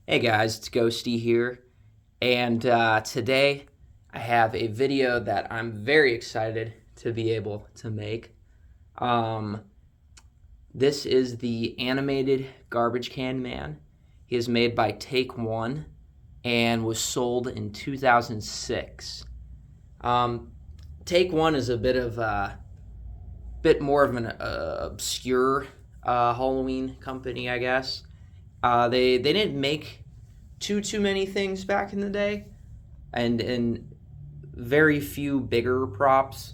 Hey guys, it's Ghosty here, and today I have a video that I'm very excited to be able to make. Um, this is the animated Garbage Can Man. He is made by Take One and was sold in 2006. Um, Take One is a bit more of an obscure Halloween company, I guess. They didn't make too many things back in the day, and very few bigger props.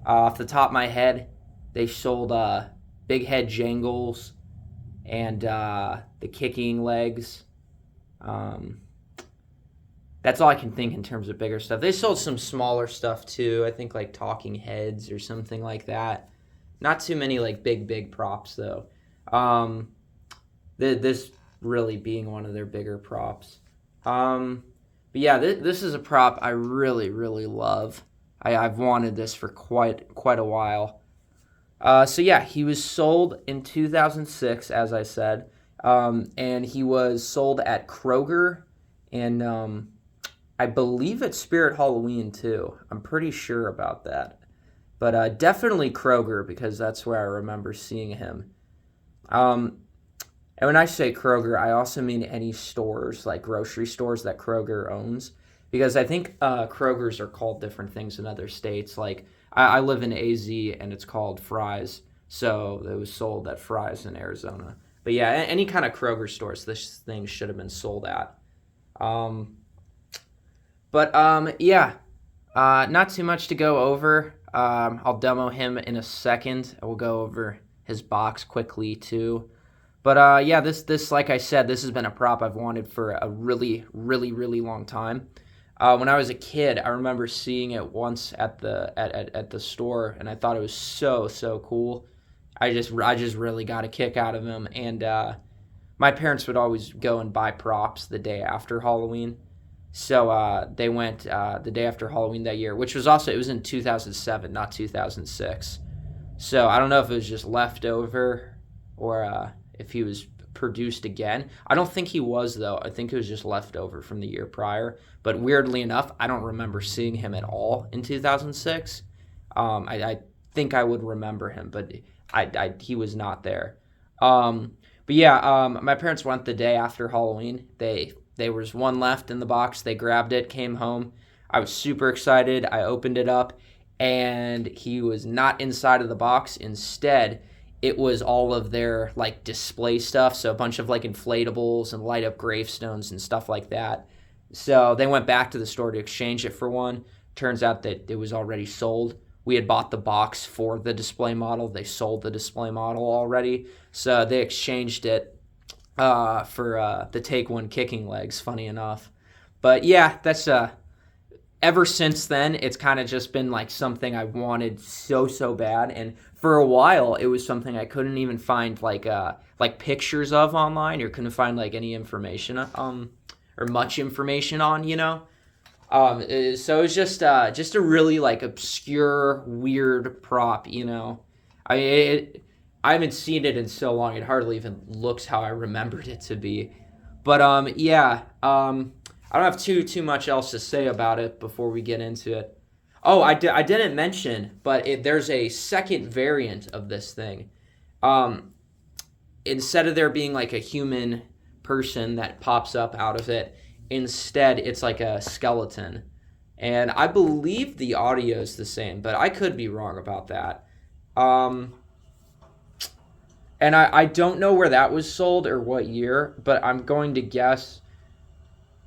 Off the top of my head, they sold Big Head Jangles and the Kicking Legs. Um, that's all I can think in terms of bigger stuff. They sold some smaller stuff too. I think like Talking Heads or something like that. Not too many like big props though. Um, this really being one of their bigger props. Um, but yeah, this is a prop I really love. I've wanted this for quite a while. So yeah, he was sold in 2006, as I said, and he was sold at Kroger, and I believe at Spirit Halloween too. I'm pretty sure about that, but definitely Kroger because that's where I remember seeing him. Um, and when I say Kroger, I also mean any stores, like grocery stores that Kroger owns. Because I think Krogers are called different things in other states. Like, I live in AZ and it's called Fry's. So it was sold at Fry's in Arizona. But yeah, any kind of Kroger stores this thing should have been sold at. Um, but yeah, not too much to go over. I'll demo him in a second. I will go over his box quickly too. But yeah, this like I said, this has been a prop I've wanted for a really long time. When I was a kid, I remember seeing it once at the store, and I thought it was so cool. I just really got a kick out of him, and my parents would always go and buy props the day after Halloween. So they went the day after Halloween that year, which was also it was in 2007, not 2006. So I don't know if it was just leftover or if he was produced again. I don't think he was though. I think it was just leftover from the year prior. But weirdly enough, I don't remember seeing him at all in 2006. I think I would remember him, but he was not there. Um, but yeah, my parents went the day after Halloween. There was one left in the box. They grabbed it, came home. I was super excited. I opened it up, and he was not inside of the box. Instead, it was all of their like display stuff, so a bunch of like inflatables and light up gravestones and stuff like that. So they went back to the store to exchange it for one. Turns out that it was already sold. We had bought the box for the display model. They sold the display model already, so they exchanged it for the Take One Kicking Legs. Funny enough, but yeah, that's ever since then, it's kind of just been like something I wanted so bad, and for a while, it was something I couldn't even find like pictures of online, or couldn't find like any information or much information on, you know. So it's just a really like obscure, weird prop, you know. I haven't seen it in so long; it hardly even looks how I remembered it to be. But yeah, I don't have too much else to say about it before we get into it. Oh, I didn't mention, but there's a second variant of this thing. Um, Instead of there being like a human person that pops up out of it, instead it's like a skeleton. And I believe the audio is the same, but I could be wrong about that. Um, and I don't know where that was sold or what year, but I'm going to guess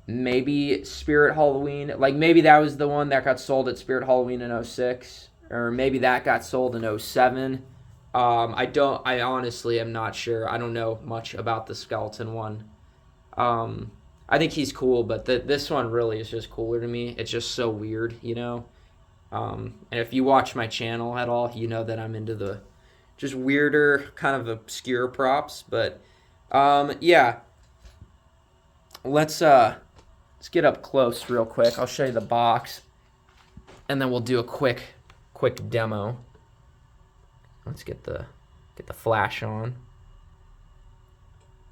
maybe Spirit Halloween. Like maybe that was the one that got sold at Spirit Halloween in '06, or maybe that got sold in '07. I honestly am not sure. I don't know much about the skeleton one. Um, I think he's cool, but this one really is just cooler to me. It's just so weird, you know. And if you watch my channel at all, you know that I'm into the just weirder, kind of obscure props. But yeah, let's let's get up close real quick. I'll show you the box, and then we'll do a quick demo. Let's get the flash on.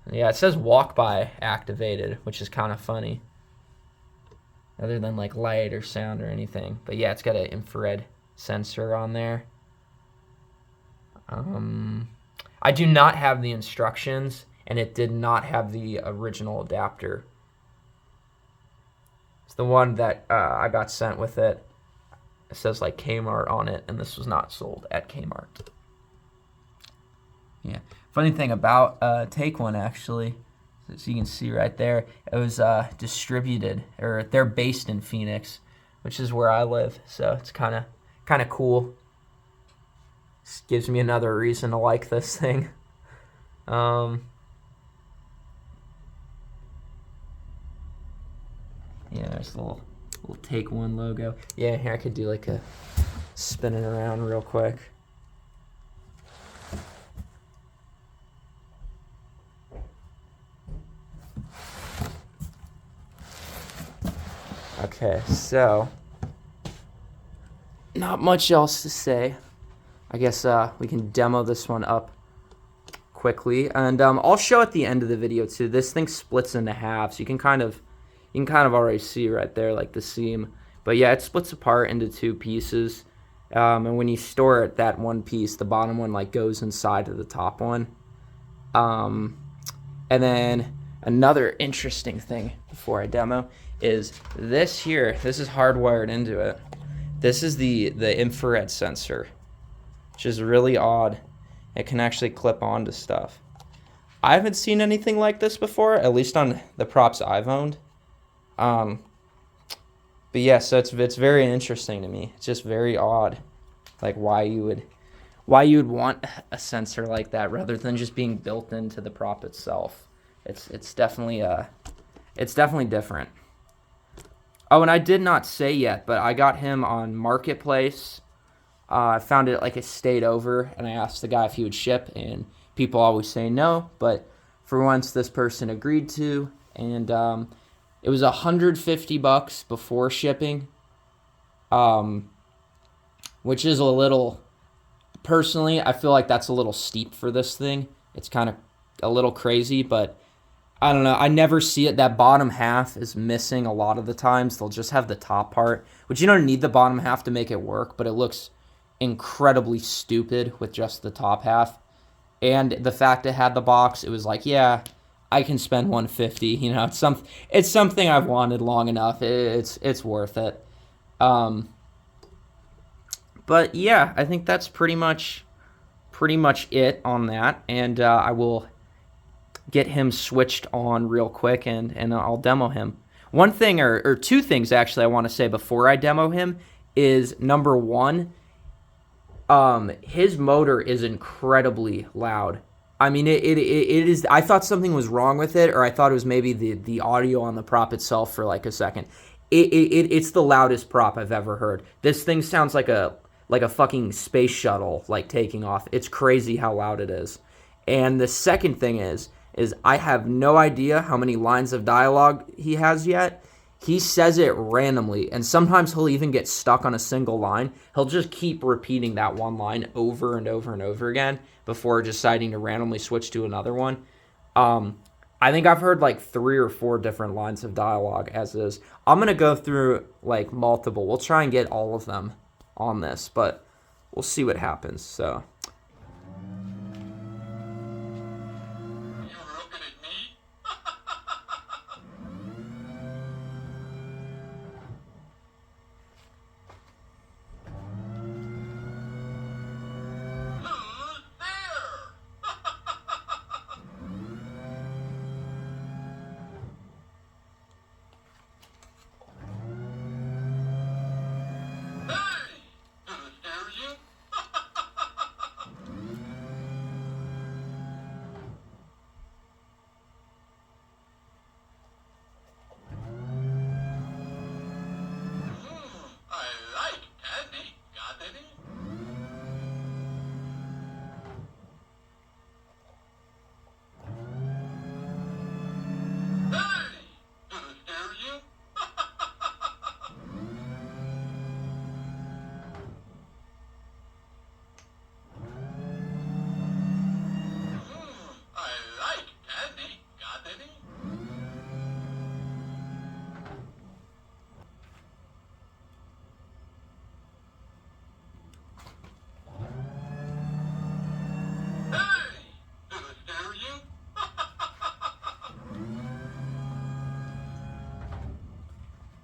Yeah, it says walk by activated, which is kind of funny. Other than like light or sound or anything. But yeah, it's got an infrared sensor on there. I do not have the instructions, and it did not have the original adapter. It's the one that I got sent with it. It says like Kmart on it, and this was not sold at Kmart. Yeah. Funny thing about Take One, actually, so you can see right there, it was distributed, or they're based in Phoenix, which is where I live. So it's kind of cool. This gives me another reason to like this thing. Yeah, there's a little Take One logo. Yeah, here I could do like a spinning around real quick. Okay, so not much else to say. I guess we can demo this one up quickly, and I'll show at the end of the video too. This thing splits into halves. You can kind of already see right there, like the seam. But yeah, it splits apart into two pieces, and when you store it, that one piece, the bottom one, like goes inside of the top one. And then another interesting thing before I demo is this here. This is hardwired into it. This is the infrared sensor, which is really odd. It can actually clip onto stuff. I haven't seen anything like this before, at least on the props I've owned. But yeah, so it's very interesting to me. It's just very odd, like why you would want a sensor like that rather than just being built into the prop itself. It's definitely different. Oh, and I did not say yet, but I got him on Marketplace. I found it like it stayed over, and I asked the guy if he would ship, and people always say no, but for once this person agreed to, and it was $150 before shipping, which is a little, personally, I feel like that's a little steep for this thing. It's kind of a little crazy, but I don't know. I never see it. That bottom half is missing a lot of the times. They'll just have the top part, which you don't need the bottom half to make it work, but it looks incredibly stupid with just the top half. And the fact it had the box, it was like, yeah, I can spend $150. You know, it's something I've wanted long enough. It's worth it. But yeah, I think that's pretty much it on that. And I will get him switched on real quick, and I'll demo him. One thing, or two things actually, I want to say before I demo him is, number one, his motor is incredibly loud. I mean, it is. I thought something was wrong with it, or I thought it was maybe the audio on the prop itself for like a second. It's the loudest prop I've ever heard. This thing sounds like a fucking space shuttle like taking off. It's crazy how loud it is. And the second thing is I have no idea how many lines of dialogue he has yet. He says it randomly, and sometimes he'll even get stuck on a single line. He'll just keep repeating that one line over and over and over again before deciding to randomly switch to another one. I think I've heard like 3 or 4 different lines of dialogue as is. I'm going to go through like multiple. We'll try and get all of them on this, but we'll see what happens. So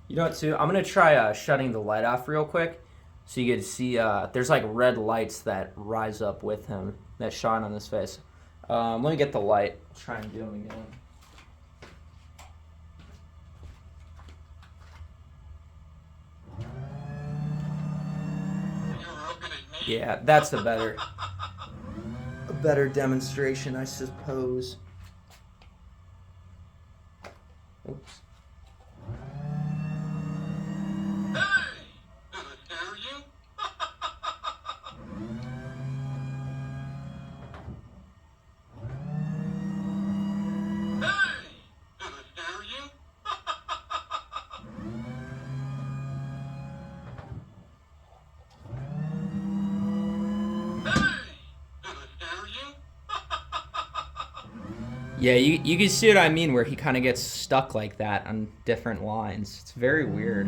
You know what, too? I'm going to try shutting the light off real quick so you can see there's like red lights that rise up with him that shine on his face. Let me get the light. I'll try and do them again. Yeah, that's a better demonstration, I suppose. Oops. Yeah, you can see what I mean, where he kind of gets stuck like that on different lines. It's very weird.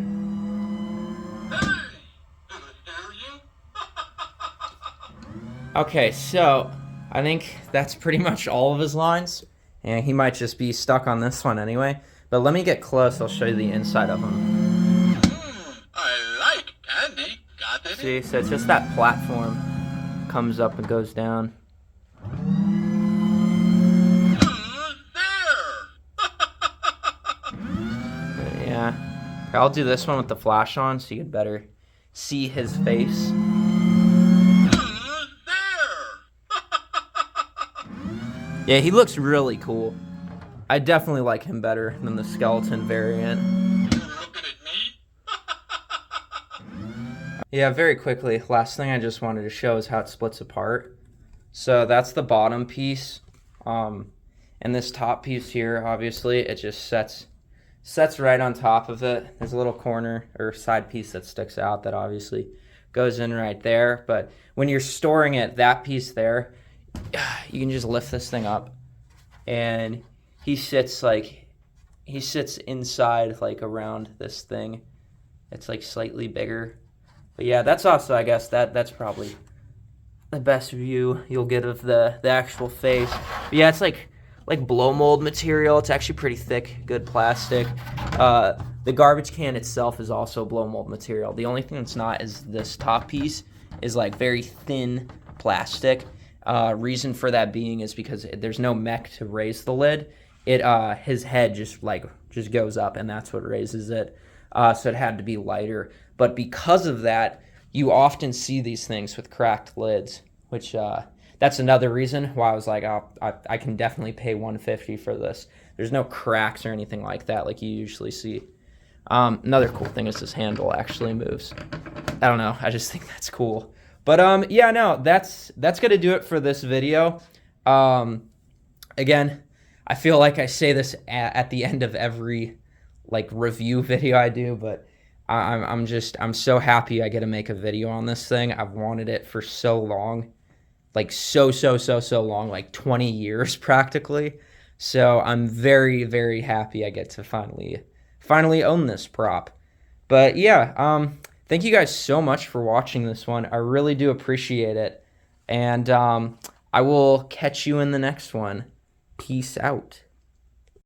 Okay, so I think that's pretty much all of his lines, and he might just be stuck on this one anyway. But let me get close. I'll show you the inside of him. I like candy. Got it? See, so it's just that platform comes up and goes down. Yeah. I'll do this one with the flash on so you can better see his face. Yeah, he looks really cool. I definitely like him better than the skeleton variant. Yeah, very quickly, last thing I just wanted to show is how it splits apart. So that's the bottom piece. And this top piece here, obviously, it just sets right on top of it. There's a little corner or side piece that sticks out that obviously goes in right there. But when you're storing it, that piece there, you can just lift this thing up, and he sits inside, like, around this thing. It's like slightly bigger. But yeah, that's also, I guess, that's probably the best view you'll get of the actual face. But yeah, it's like blow mold material. It's actually pretty thick, good plastic. The garbage can itself is also blow mold material. The only thing that's not is this top piece is like very thin plastic. Reason for that being is because there's no mech to raise the lid. His head just goes up, and that's what raises it. So it had to be lighter. But because of that, you often see these things with cracked lids, which that's another reason why I was like, oh, I can definitely pay $150 for this. There's no cracks or anything like that like you usually see. Another cool thing is this handle actually moves. I don't know. I just think that's cool. But yeah, no, that's gonna do it for this video. Again, I feel like I say this at the end of every like review video I do, but I'm so happy I get to make a video on this thing. I've wanted it for so long, like so long, like 20 years practically. So I'm very, very happy I get to finally own this prop. But yeah, thank you guys so much for watching this one. I really do appreciate it. And I will catch you in the next one. Peace out.